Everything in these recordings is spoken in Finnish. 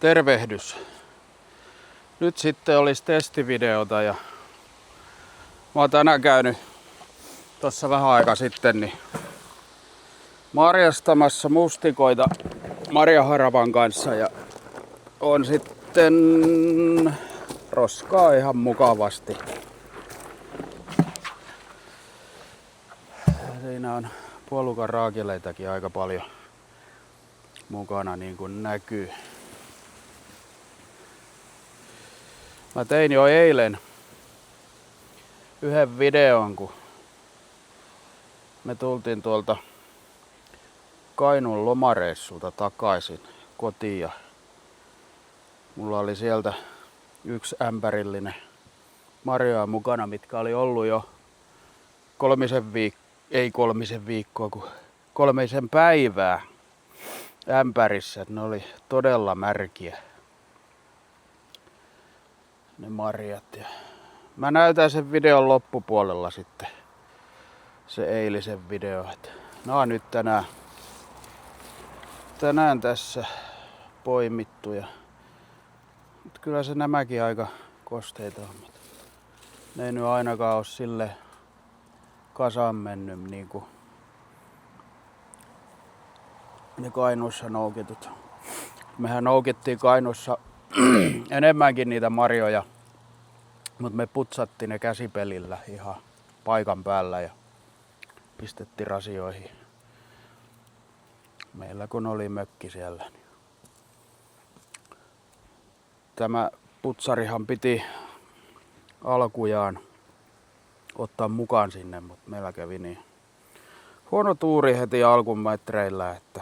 Tervehdys. Nyt sitten olisi testivideota ja mä oon tänään käynyt tossa vähän aika sitten niin marjastamassa mustikoita marjaharavan kanssa ja on sitten roskaa ihan mukavasti. Siinä on puolukan raakeleitakin aika paljon mukana, niin kuin näkyy. Mä tein jo eilen yhden videon, kun me tultiin tuolta Kainuun lomareissulta takaisin kotiin ja mulla oli sieltä yksi ämpärillinen marjoja mukana, mitkä oli ollut jo kolmisen päivää ämpärissä. Ne oli todella märkiä ne marjat. Ja mä näytän sen videon loppupuolella sitten se eilisen video. Nää on nyt tänään tässä poimittu. Mutta kyllä se nämäkin aika kosteita on. Ne ei nyt ainakaan ole sille kasaan mennyt niin kuin ne Kainuussa noukitut. Mehän noukittiin Kainuussa enemmänkin niitä marjoja, mutta me putsattiin ne käsipelillä ihan paikan päällä ja pistettiin rasioihin. Meillä kun oli mökki siellä. Tämä putsarihan piti alkujaan ottaa mukaan sinne, mutta meillä kävi niin huono tuuri heti alkumetreillä, että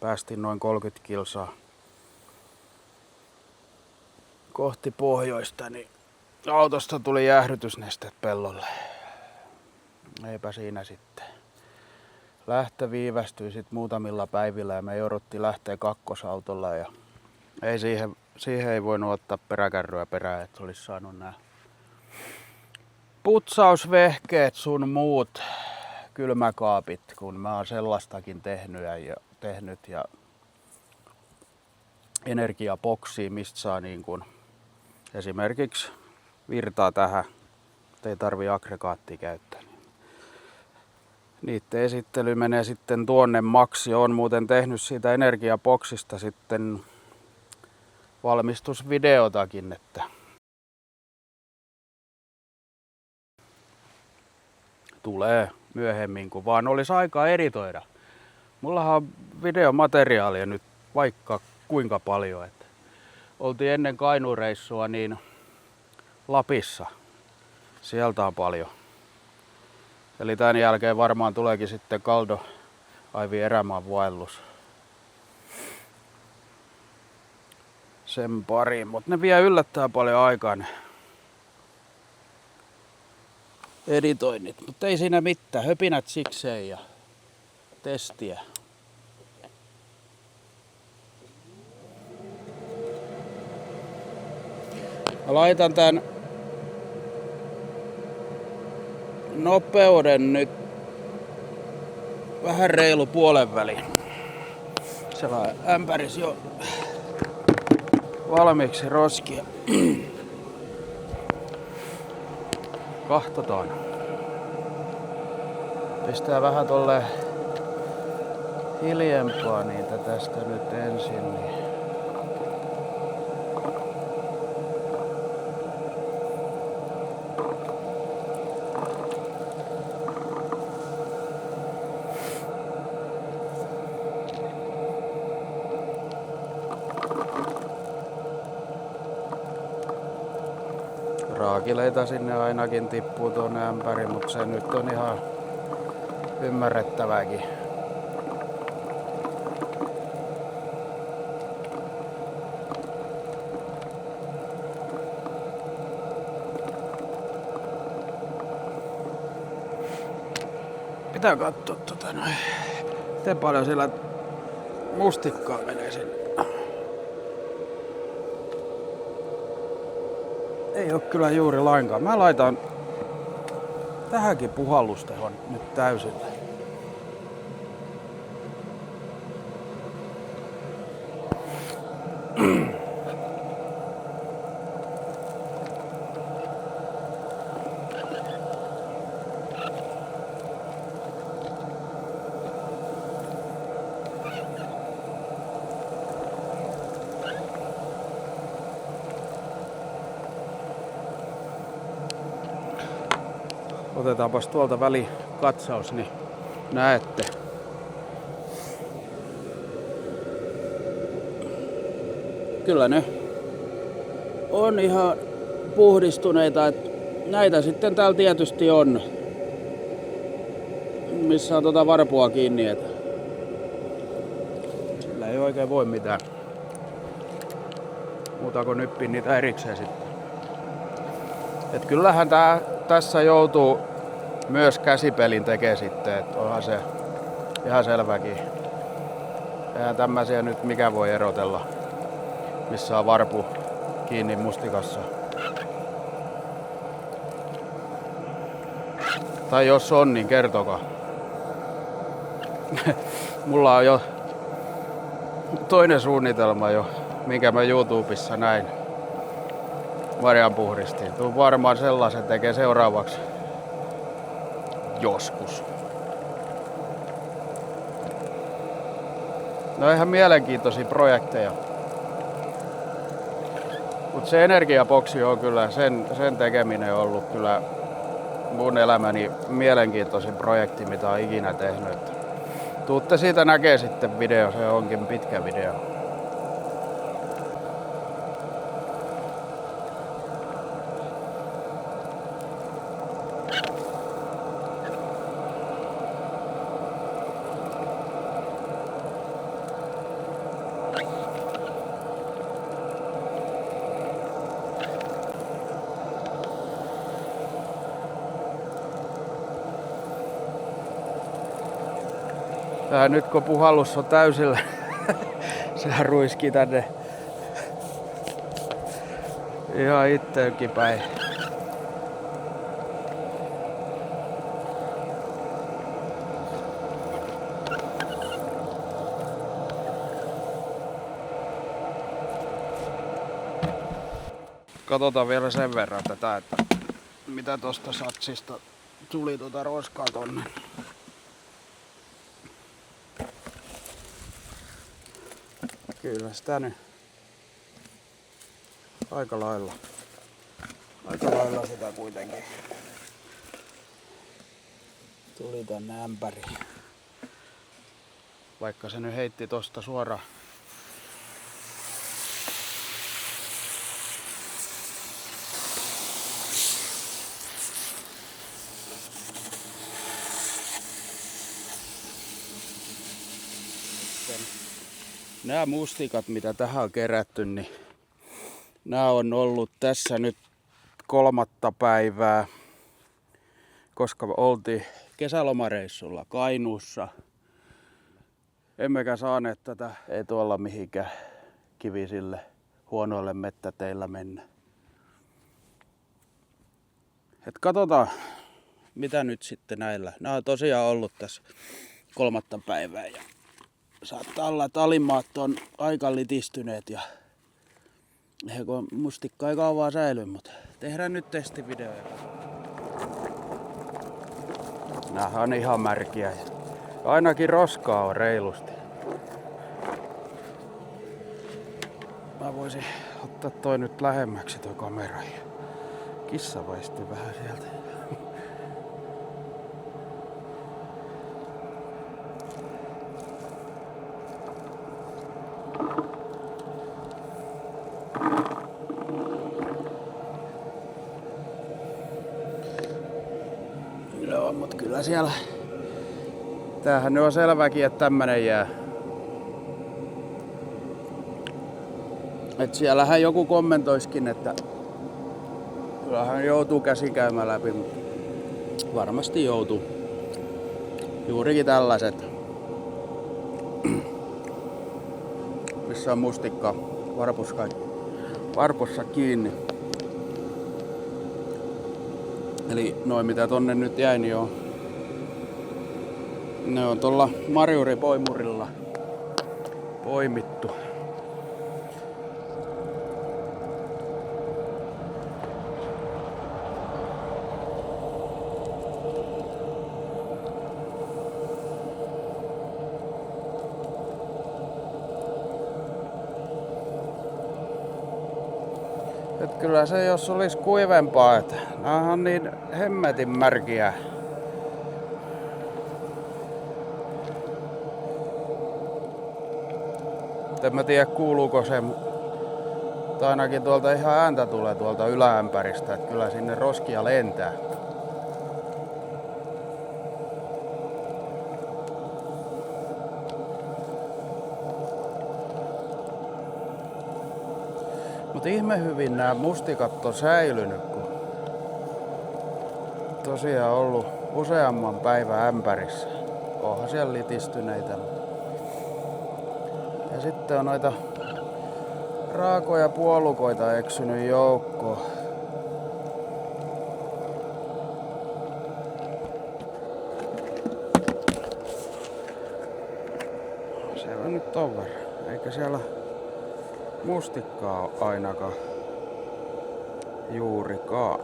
päästiin noin 30 kilsaa kohti pohjoista, niin autosta tuli jäähdytysnesteet pellolle. Eipä siinä sitten. Lähtö viivästyi sitten muutamilla päivillä ja me jouduttiin lähteä kakkosautolla ja ei siihen ei voinut ottaa peräkärryä perään, että olisi saanut nämä putsausvehkeet sun muut kylmäkaapit, kun mä oon sellaistakin tehnyt ja energiaboksiin, mistä saa niin kun esimerkiksi virtaa tähän, ei tarvi aggregaattia käyttää. Niiden esittely menee sitten tuonne Maxi. Olen muuten tehnyt siitä energiaboksista sitten valmistusvideotakin, että tulee myöhemmin, kun vaan olisi aikaa editoida. Mullahan on videomateriaalia nyt vaikka kuinka paljon. Että oltiin ennen Kainuun reissua niin Lapissa. Sieltä on paljon. Eli tämän jälkeen varmaan tuleekin sitten Kaldo Aivi erämaan vaellus. Sen pariin, mutta ne vie yllättävän paljon aikaa ne editoinnit. Mutta ei siinä mitään, höpinät sikseen ja testiä. Mä laitan tän nopeuden nyt vähän reilu puolen väliin. Sellainen ämpäris jo valmiiksi roskia. Kahtotaan. Pistää vähän tolle hiljempaa niitä tästä nyt ensin. Niin. Raakileita sinne ainakin tippuu tuonne ämpäriin, mutta se nyt on ihan ymmärrettävääkin. Pitää katsoa miten paljon siellä mustikkaa menee sinne. Ei oo kyllä juuri lainkaan. Mä laitan tähänkin puhallustehon nyt täysille. Otetaanpas tuolta välikatsaus, niin näette. Kyllä ne on ihan puhdistuneita, että näitä sitten täällä tietysti on, missä on varpua kiinni, että sillä ei oikein voi mitään muuta kuin nyppiä niitä erikseen sitten. Et kyllähän tässä joutuu myös käsipelin tekee sitten, että onhan se ihan selväkin. Eihän tämmöisiä nyt mikä voi erotella, missä on varpu kiinni mustikassa. Tai jos on, niin kertokaa. Mulla on jo toinen suunnitelma jo, minkä mä YouTubessa näin. Marjanpuhdistin. Tuun varmaan sellaisen tekee seuraavaksi. Joskus. No ihan mielenkiintoisia projekteja. Mut se energiaboksi on kyllä, sen tekeminen on ollut kyllä mun elämäni mielenkiintoisin projekti, mitä on ikinä tehnyt. Tuutte siitä näkee sitten video, se onkin pitkä video. Nyt kun puhallus on täysillä, sehän ruiskii tänne ihan itteenkin päin. Katsotaan vielä sen verran tätä, että mitä tosta satsista tuli roskaa tonne. Kyllä sitä nyt aika lailla sitä kuitenkin tuli tänne ämpäriin. Vaikka se nyt heitti tosta suoraan. Nämä mustikat, mitä tähän on kerätty, niin nämä on ollut tässä nyt 3. päivää, koska oltiin kesälomareissulla Kainuussa. Emmekä saaneet tätä, ei tuolla mihinkään kivisille huonoille mettäteillä mennä. Et katsotaan, mitä nyt sitten näillä. Nämä on tosiaan ollut tässä 3. päivää. Ja saattaa olla, että alimmaat on aika litistyneet ja mustikka ei kauan säily, mutta tehdään nyt testivideo. Nämähän on ihan märkiä. Ainakin roskaa on reilusti. Mä voisin ottaa toi nyt lähemmäksi toi kamera. Kissa vaistuu vähän sieltä. Joo, mut kyllä siellä... Tämähän nyt on selväkin, että tämmönen jää. Et siellähän joku kommentoiskin, että kyllähän joutuu käsi käymään läpi, mutta varmasti joutuu. Juurikin tällaiset, missä on mustikka varpussa kiinni. Eli noin mitä tonne nyt jäi, niin ne on tuolla marjuripoimurilla poimittu. Et kyllä se jos olisi kuivempaa, että näähän on niin hemmetin märkiä. En mä tiedä kuuluuko se, mutta ainakin tuolta ihan ääntä tulee tuolta yläämpäristä, että kyllä sinne roskia lentää. Mutta ihme hyvin nämä mustikat on säilynyt, kun tosiaan ollut useamman päivän ämpärissä. Onhan siellä litistyneitä. Ja sitten on noita raakoja puolukoita eksynyt joukkoon. Siellä nyt on verran. Eikä siellä mustikkaa ole ainakaan juurikaan.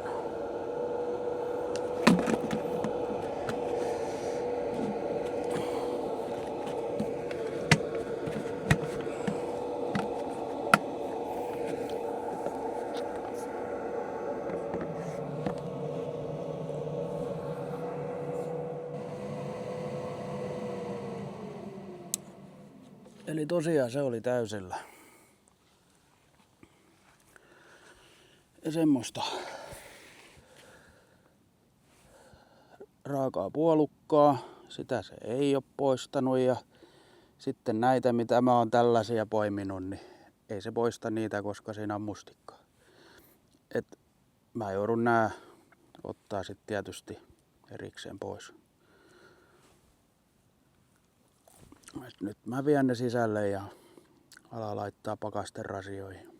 Eli tosiaan se oli täysillä. Ja semmoista raakaa puolukkaa, sitä se ei ole poistanut. Ja sitten näitä, mitä mä oon tällaisia poiminut, niin ei se poista niitä, koska siinä on mustikkaa. Et mä joudun nää ottaa sitten tietysti erikseen pois. Nyt mä vien ne sisälle ja ala laittaa pakasterasioihin.